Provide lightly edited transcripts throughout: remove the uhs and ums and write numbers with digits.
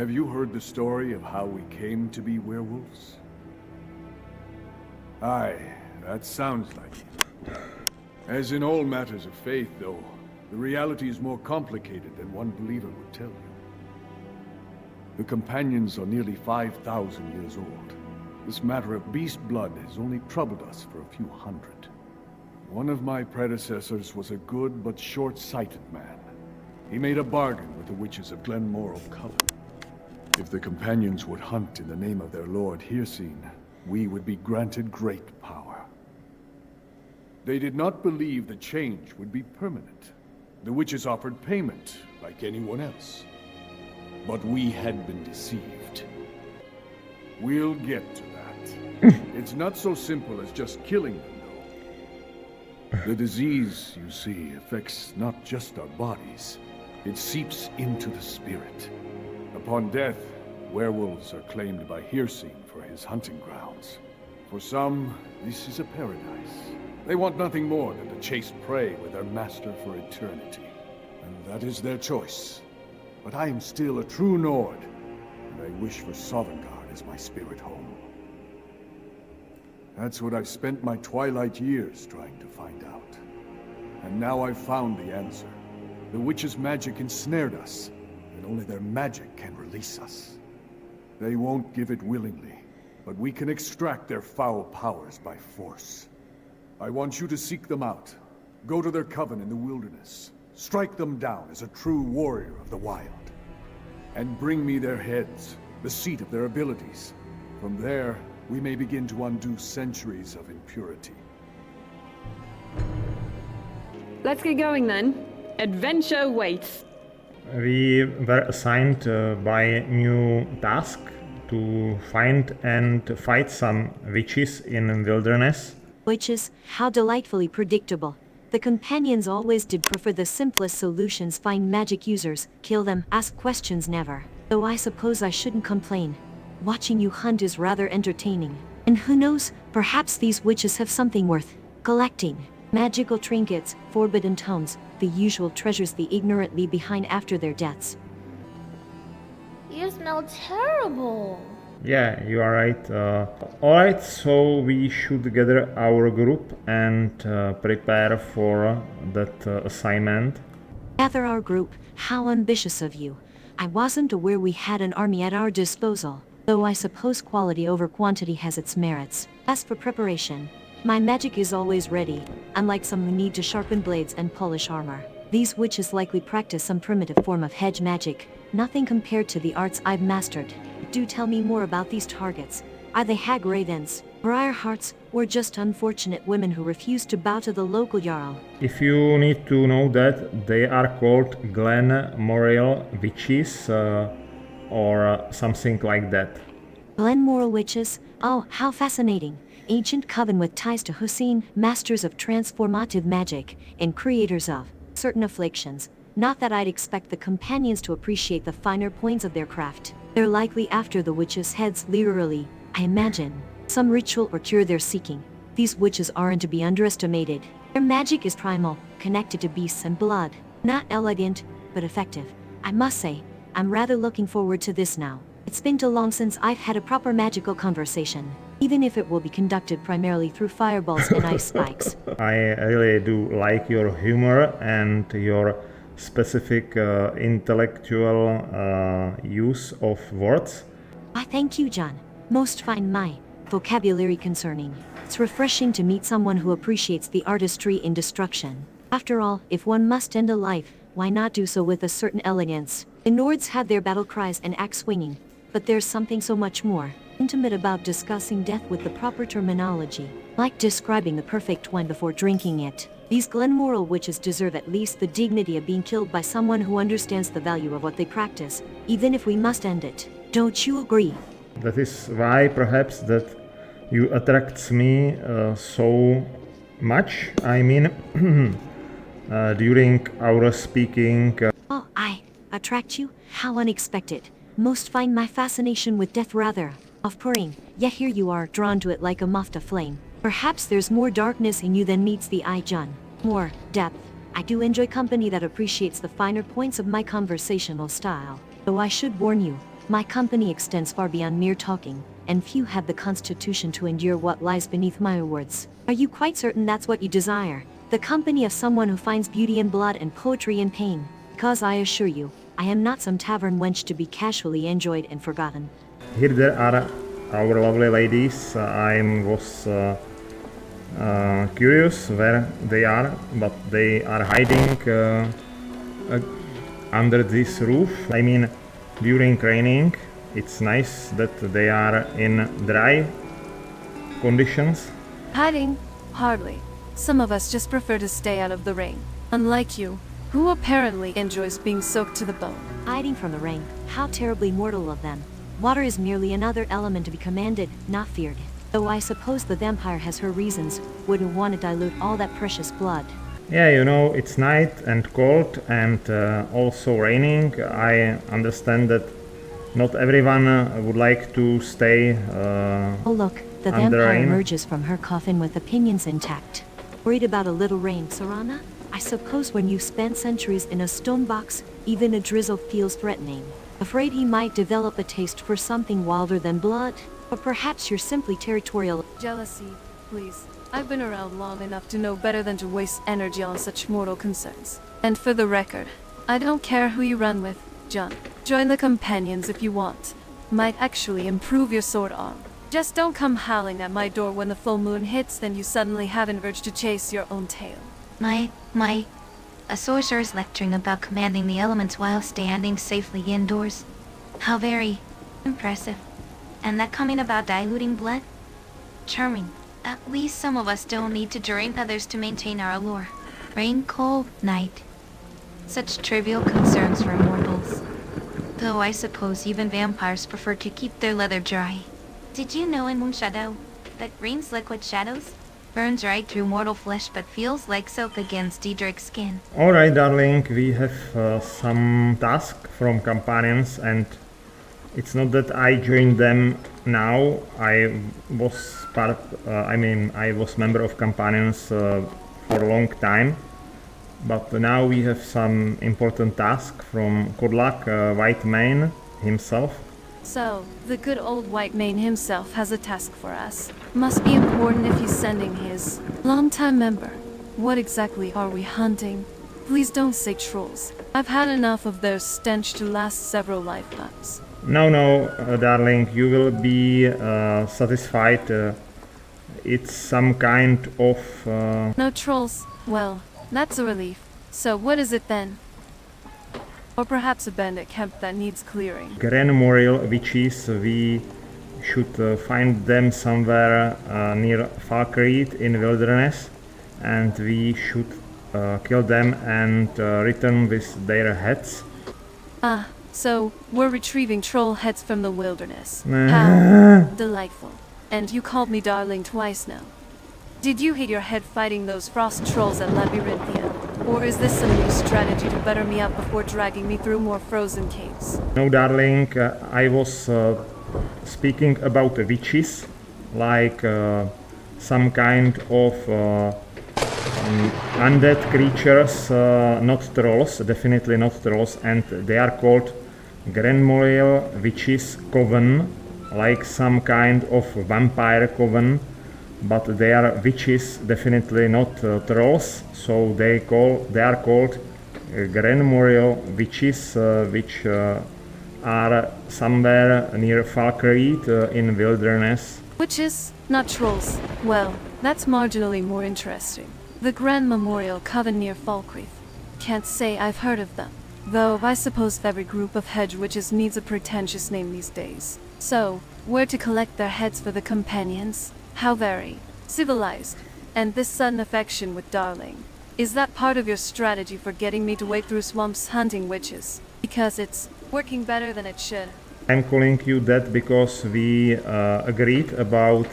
Have you heard the story of how we came to be werewolves? Aye, that sounds like it. As in all matters of faith, though, the reality is more complicated than one believer would tell you. The companions are nearly 5,000 years old. This matter of beast blood has only troubled us for a few hundred. One of my predecessors was a good but short-sighted man. He made a bargain with the witches of Glenmoril Coven. If the companions would hunt in the name of their lord Hircines, we would be granted great power. They did not believe the change would be permanent. The witches offered payment, like anyone else. But we had been deceived. We'll get to that. It's not so simple as just killing them, though. The disease, you see, affects not just our bodies. It seeps into the spirit. Upon death, werewolves are claimed by Hircines for his hunting grounds. For some, this is a paradise. They want nothing more than to chase prey with their master for eternity. And that is their choice. But I am still a true Nord, and I wish for Sovngarde as my spirit home. That's what I've spent my twilight years trying to find out. And now I've found the answer. The witches' magic ensnared us, and only their magic can release us. They won't give it willingly, but we can extract their foul powers by force. I want you to seek them out. Go to their coven in the wilderness. Strike them down as a true warrior of the wild. And bring me their heads, the seat of their abilities. From there, we may begin to undo centuries of impurity. Let's get going then. Adventure waits. We were assigned by new task to find and fight some witches in wilderness. Witches, how delightfully predictable. The companions always did prefer the simplest solutions, find magic users, kill them, ask questions never. Though I suppose I shouldn't complain. Watching you hunt is rather entertaining. And who knows, perhaps these witches have something worth collecting. Magical trinkets, forbidden tomes, the usual treasures the ignorant leave behind after their deaths. You smell terrible. Yeah, you are right. Alright, so we should gather our group and prepare for that assignment. Gather our group, how ambitious of you. I wasn't aware we had an army at our disposal, though I suppose quality over quantity has its merits. As for preparation, my magic is always ready, unlike some who need to sharpen blades and polish armor. These witches likely practice some primitive form of hedge magic, nothing compared to the arts I've mastered. Do tell me more about these targets. Are they hag ravens, briar hearts, or just unfortunate women who refuse to bow to the local jarl? If you need to know that, they are called Glenmoril witches or something like that. Glenmoril witches? Oh, how fascinating. Ancient coven with ties to Hircines, masters of transformative magic, and creators of certain afflictions. Not that I'd expect the companions to appreciate the finer points of their craft. They're likely after the witches' heads, literally, I imagine. Some ritual or cure they're seeking. These witches aren't to be underestimated. Their magic is primal, connected to beasts and blood. Not elegant, but effective. I must say, I'm rather looking forward to this now. It's been too long since I've had a proper magical conversation, even if it will be conducted primarily through fireballs and ice spikes. I really do like your humor and your specific intellectual use of words. I thank you, John. Most find my vocabulary concerning. It's refreshing to meet someone who appreciates the artistry in destruction. After all, if one must end a life, why not do so with a certain elegance? The Nords have their battle cries and axe swinging, but there's something so much more intimate about discussing death with the proper terminology, like describing the perfect wine before drinking it. These Glenmoril witches deserve at least the dignity of being killed by someone who understands the value of what they practice, even if we must end it. Don't you agree? That is why perhaps that you attracts me so much. I mean, during our speaking. Oh, I attract you? How unexpected. Most find my fascination with death rather off-putting, yet here you are, drawn to it like a moth to flame. Perhaps there's more darkness in you than meets the eye, John. More depth. I do enjoy company that appreciates the finer points of my conversational style. Though I should warn you, My company extends far beyond mere talking, and few have the constitution to endure what lies beneath my words. Are you quite certain that's what you desire? The company of someone who finds beauty in blood and poetry in pain? Because I assure you, I am not some tavern wench to be casually enjoyed and forgotten. Here there are our lovely ladies. I was curious where they are, but they are hiding under this roof. I mean, during raining, it's nice that they are in dry conditions. Hiding? Hardly. Some of us just prefer to stay out of the rain. Unlike you, who apparently enjoys being soaked to the bone. Hiding from the rain, how terribly mortal of them. Water is merely another element to be commanded, not feared. Though I suppose the vampire has her reasons, wouldn't want to dilute all that precious blood. Yeah, you know, it's night and cold and also raining. I understand that not everyone would like to stay Oh look, the under vampire rain. emerges from her coffin with opinions intact. Worried about a little rain, Serana? I suppose when you've spent centuries in a stone box, even a drizzle feels threatening. Afraid he might develop a taste for something wilder than blood? Or perhaps you're simply territorial. Jealousy, please. I've been around long enough to know better than to waste energy on such mortal concerns. And for the record, I don't care who you run with, John. Join the companions if you want. Might actually improve your sword arm. Just don't come howling at my door when the full moon hits, then you suddenly have an urge to chase your own tail. A sorcerer's lecturing about commanding the elements while standing safely indoors. How very impressive. And that comment about diluting blood? Charming. At least some of us don't need to drink others to maintain our allure. Rain, cold, night. Such trivial concerns for mortals. Though I suppose even vampires prefer to keep their leather dry. Did you know in Moonshadow that rain's liquid shadows burns right through mortal flesh but feels like silk against Diedrich's skin? Alright, darling, we have some task from companions, and it's not that I joined them now. I was I was member of companions for a long time, but now we have some important task from Kodlak, White Mane himself. So, the good old white mane himself has a task for us. Must be important if he's sending his longtime member. What exactly are we hunting? Please don't say trolls. I've had enough of their stench to last several lifetimes. No, darling, you will be satisfied. It's some kind of... No trolls? Well, that's a relief. So what is it then? Or perhaps a bandit camp that needs clearing. Glenmoril witches. We should find them somewhere near Falkreed in wilderness, and we should kill them and return with their heads. Ah, so we're retrieving troll heads from the wilderness. How delightful. And you called me darling twice now. Did you hit your head fighting those frost trolls at Labyrinthia? Or is this some new strategy to better me up before dragging me through more frozen caves? No, darling, I was speaking about witches, like some kind of undead creatures, not trolls, definitely not trolls, and they are called Glenmoril Coven, like some kind of vampire coven, but they are witches, definitely not trolls, so they are called Glenmoril witches, which are somewhere near Falkreed in wilderness. Witches, not trolls. Well, that's marginally more interesting. The Glenmoril Coven near Falkreath. Can't say I've heard of them. Though I suppose every group of hedge witches needs a pretentious name these days. So, where to collect their heads for the companions? How very civilized. And this sudden affection with darling. Is that part of your strategy for getting me to wade through swamps hunting witches? Because it's working better than it should. I'm calling you that because we agreed about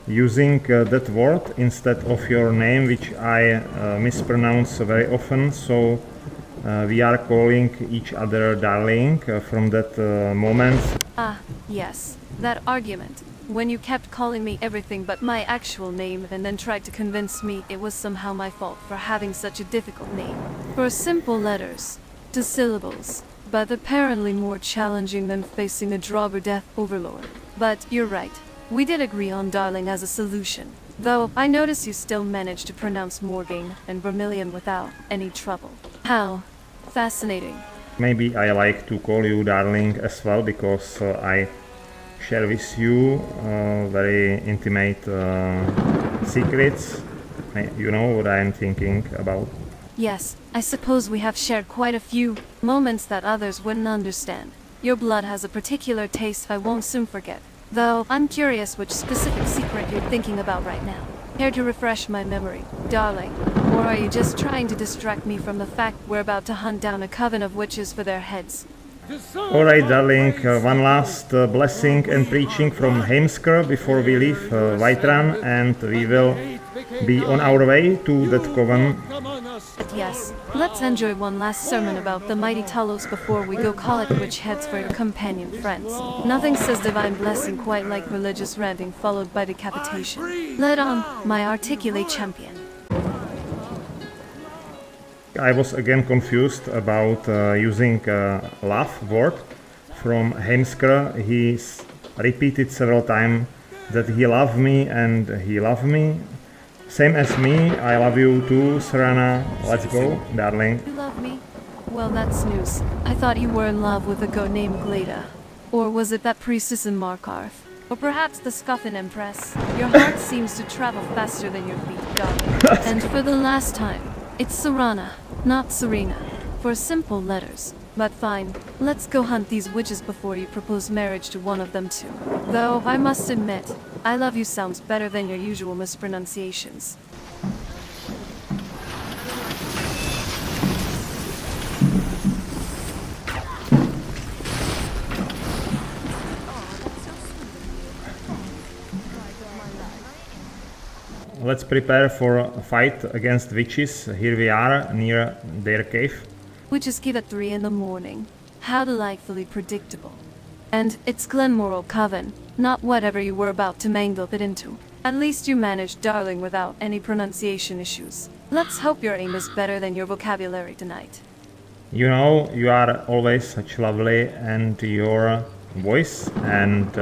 using that word instead of your name, which I mispronounce very often, so we are calling each other darling from that moment. Ah, yes, that argument. When you kept calling me everything but my actual name and then tried to convince me it was somehow my fault for having such a difficult name. For simple letters, to syllables, but apparently more challenging than facing a Draugr Death Overlord. But you're right. We did agree on Darling as a solution. Though, I notice you still managed to pronounce Morgaine and Vermilion without any trouble. How fascinating. Maybe I like to call you darling as well, because I share with you very intimate secrets. You know what I am thinking about. Yes, I suppose we have shared quite a few moments that others wouldn't understand. Your blood has a particular taste I won't soon forget. Though, I'm curious which specific secret you're thinking about right now. Care to refresh my memory, darling? Or are you just trying to distract me from the fact we're about to hunt down a coven of witches for their heads? Alright, darling, one last blessing and preaching from Haimskr before we leave Whiterun, and we will be on our way to that coven. Yes, let's enjoy one last sermon about the mighty Talos before we go call it witch heads for your companion friends. Nothing says divine blessing quite like religious ranting followed by decapitation. Let on, my articulate champion. I was again confused about using love word from Haimskr. He repeated several times that he loved me and he loved me. Same as me, I love you too, Serana. Let's go, darling. You love me? Well, that's news. I thought you were in love with a girl named Gleda. Or was it that priestess in Markarth? Or perhaps the Scuffin Empress? Your heart seems to travel faster than your feet, darling. And for the last time, it's Serana, not Serena, for simple letters. But fine, let's go hunt these witches before you propose marriage to one of them too. Though, I must admit, I love you sounds better than your usual mispronunciations. Let's prepare for a fight against witches. Here we are, near their cave. Witches give at 3 in the morning. How delightfully predictable. And it's Glenmoril Coven, not whatever you were about to mangle it into. At least you managed darling without any pronunciation issues. Let's hope your aim is better than your vocabulary tonight. You know, you are always such lovely, and your voice and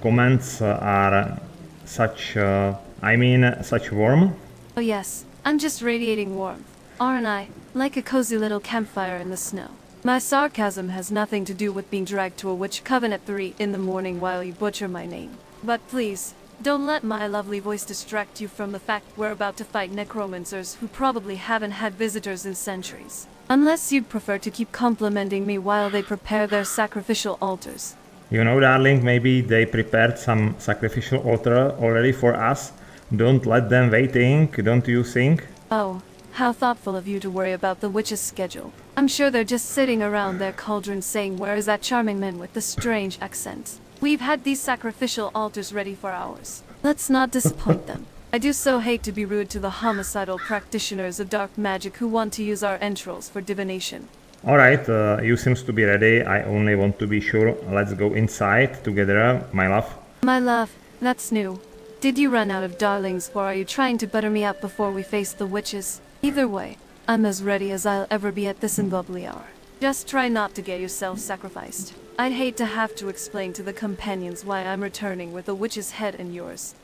comments are such, such warm. Oh yes, I'm just radiating warmth, aren't I? Like a cozy little campfire in the snow. My sarcasm has nothing to do with being dragged to a witch coven at 3 in the morning while you butcher my name. But please, don't let my lovely voice distract you from the fact we're about to fight necromancers who probably haven't had visitors in centuries. Unless you'd prefer to keep complimenting me while they prepare their sacrificial altars. You know, darling, maybe they prepared some sacrificial altar already for us. Don't let them waiting, don't you think? Oh. How thoughtful of you to worry about the witch's schedule. I'm sure they're just sitting around their cauldron saying, where is that charming man with the strange accent? We've had these sacrificial altars ready for hours. Let's not disappoint them. I do so hate to be rude to the homicidal practitioners of dark magic who want to use our entrails for divination. Alright, you seems to be ready. I only want to be sure. Let's go inside together, my love. My love, that's new. Did you run out of darlings, or are you trying to butter me up before we face the witches? Either way, I'm as ready as I'll ever be at this unbubbly hour. Just try not to get yourself sacrificed. I'd hate to have to explain to the companions why I'm returning with the witch's head and yours.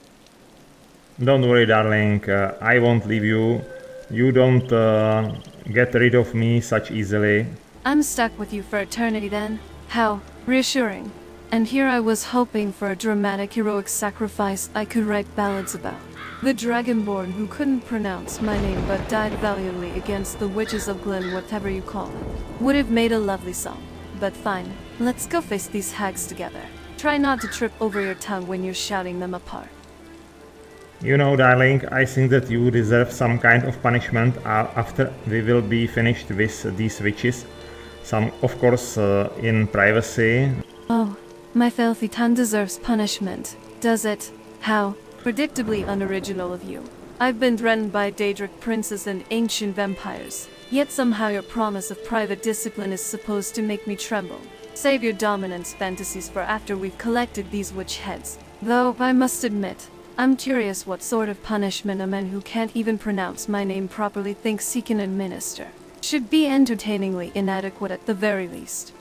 Don't worry, darling, I won't leave you. You don't get rid of me such easily. I'm stuck with you for eternity then? How reassuring. And here I was hoping for a dramatic heroic sacrifice I could write ballads about. The Dragonborn who couldn't pronounce my name but died valiantly against the witches of Glen, whatever you call it. Would have made a lovely song. But fine, let's go face these hags together. Try not to trip over your tongue when you're shouting them apart. You know, darling, I think that you deserve some kind of punishment after we will be finished with these witches. Some, of course, in privacy. Oh, my filthy tongue deserves punishment, does it? How? Predictably unoriginal of you. I've been threatened by Daedric princes and ancient vampires, yet somehow your promise of private discipline is supposed to make me tremble. Save your dominance fantasies for after we've collected these witch heads. Though, I must admit, I'm curious what sort of punishment a man who can't even pronounce my name properly thinks he can administer. should be entertainingly inadequate at the very least.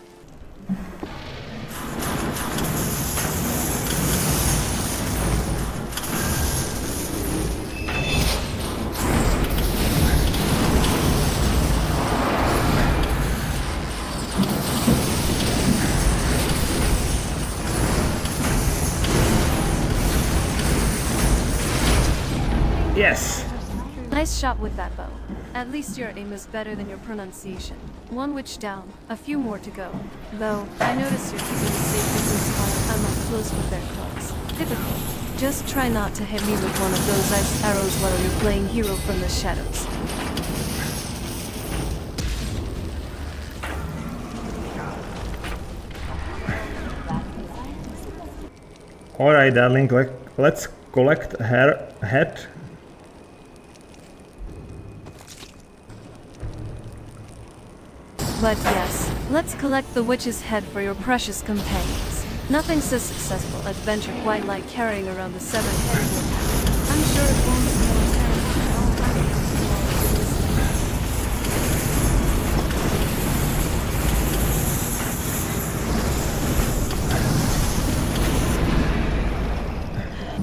Yes! Nice shot with that bow. At least your aim is better than your pronunciation. One witch down, a few more to go. Though, I notice you're keeping a safe distance while I'm up close with their claws. Typical. Just try not to hit me with one of those ice arrows while you're playing hero from the shadows. Alright, darling, let's collect her head. But yes, let's collect the witch's head for your precious companions. Nothing says successful adventure quite like carrying around the severed head. I'm sure it won't be more terrible than all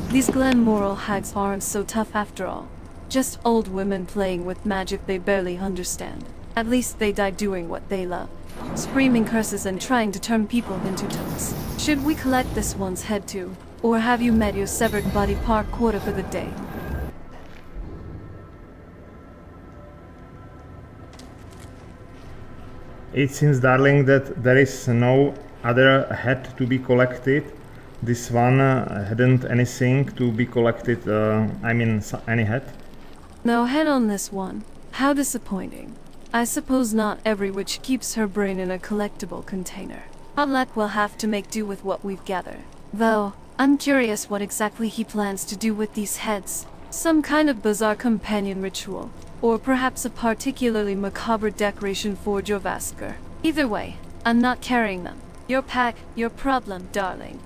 others. These Glenmoril hags aren't so tough after all. Just old women playing with magic they barely understand. At least they die doing what they love. Screaming curses and trying to turn people into toads. Should we collect this one's head too? Or have you met your severed body part quota for the day? It seems, darling, that there is no other head to be collected. This one hadn't anything to be collected, any head. No head on this one. How disappointing. I suppose not every witch keeps her brain in a collectible container. Kodlak will have to make do with what we've gathered. Though, I'm curious what exactly he plans to do with these heads. Some kind of bizarre companion ritual. Or perhaps a particularly macabre decoration for Haimskr. Either way, I'm not carrying them. Your pack, your problem, darling.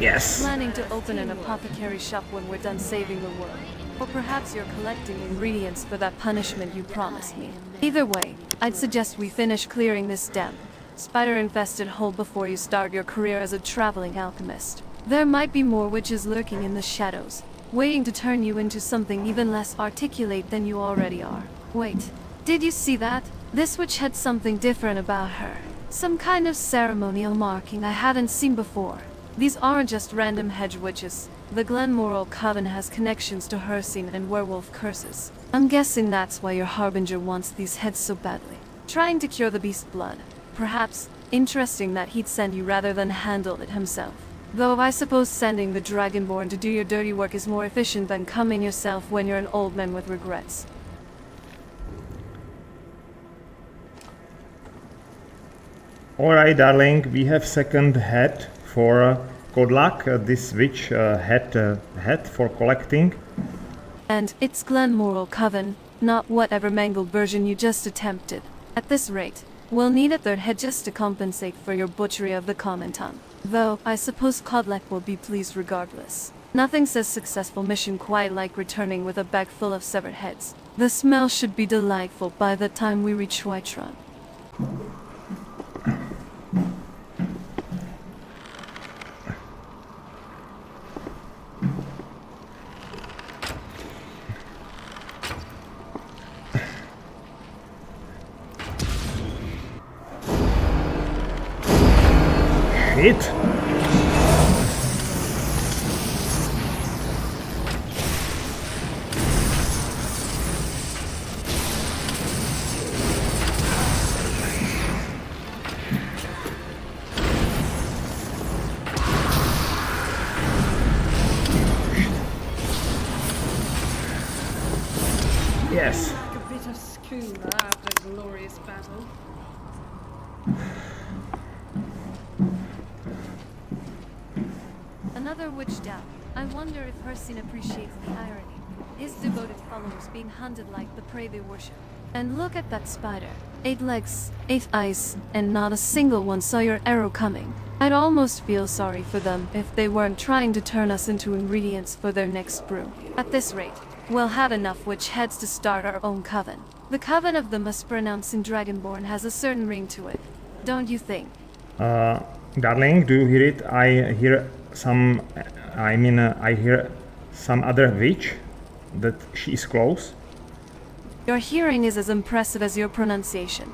Yes. Planning to open an apothecary shop when we're done saving the world. Or perhaps you're collecting ingredients for that punishment you promised me. Either way, I'd suggest we finish clearing this damp, spider-infested hole before you start your career as a traveling alchemist. There might be more witches lurking in the shadows, waiting to turn you into something even less articulate than you already are. Wait, did you see that? This witch had something different about her. Some kind of ceremonial marking I hadn't seen before. These aren't just random hedge witches. The Glenmoril Coven has connections to Hircines and werewolf curses. I'm guessing that's why your Harbinger wants these heads so badly. Trying to cure the beast blood. Perhaps interesting that he'd send you rather than handle it himself. Though I suppose sending the Dragonborn to do your dirty work is more efficient than coming yourself when you're an old man with regrets. Alright, darling, we have second head for Kodlak, this witch head for collecting. And it's Glenmoril Coven, not whatever mangled version you just attempted. At this rate, we'll need a third head just to compensate for your butchery of the Commandant. Though, I suppose Kodlak will be pleased regardless. Nothing says successful mission quite like returning with a bag full of severed heads. The smell should be delightful by the time we reach Whiterun. Hit. Yes. Like a bit of skooma after a glorious battle. Another witch down. I wonder if Hircines appreciates the irony. his devoted followers being hunted like the prey they worship. And look at that spider. 8 legs, 8 eyes, and not a single one saw your arrow coming. I'd almost feel sorry for them if they weren't trying to turn us into ingredients for their next brew. At this rate, we'll have enough witch heads to start our own coven. The coven of the mispronouncing Dragonborn has a certain ring to it, don't you think? Darling, do you hear it? I hear some other witch, that she is close. Your hearing is as impressive as your pronunciation.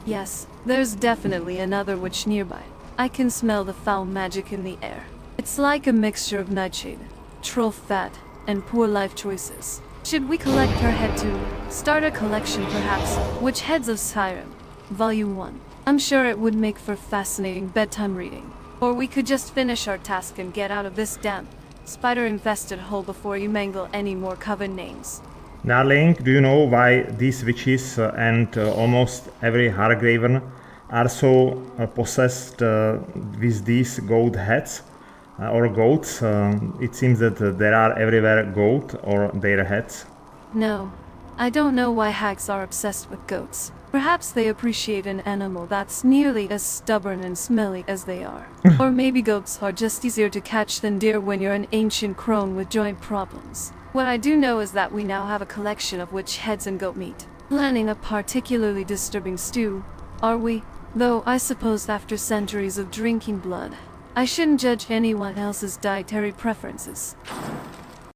Yes, there's definitely another witch nearby. I can smell the foul magic in the air. It's like a mixture of nightshade, troll fat, and poor life choices. Should we collect her head too? Start a collection perhaps, Witch Heads of Skyrim, Volume 1. I'm sure it would make for fascinating bedtime reading. Or we could just finish our task and get out of this damp, spider-infested hole before you mangle any more coven names. Darling, do you know why these witches and almost every Hargraven are so possessed with these goat heads or goats? It seems that there are everywhere goat or their heads. No, I don't know why hags are obsessed with goats. Perhaps they appreciate an animal that's nearly as stubborn and smelly as they are. Or maybe goats are just easier to catch than deer when you're an ancient crone with joint problems. What I do know is that we now have a collection of witch heads and goat meat. Planning a particularly disturbing stew, are we? Though I suppose after centuries of drinking blood, I shouldn't judge anyone else's dietary preferences.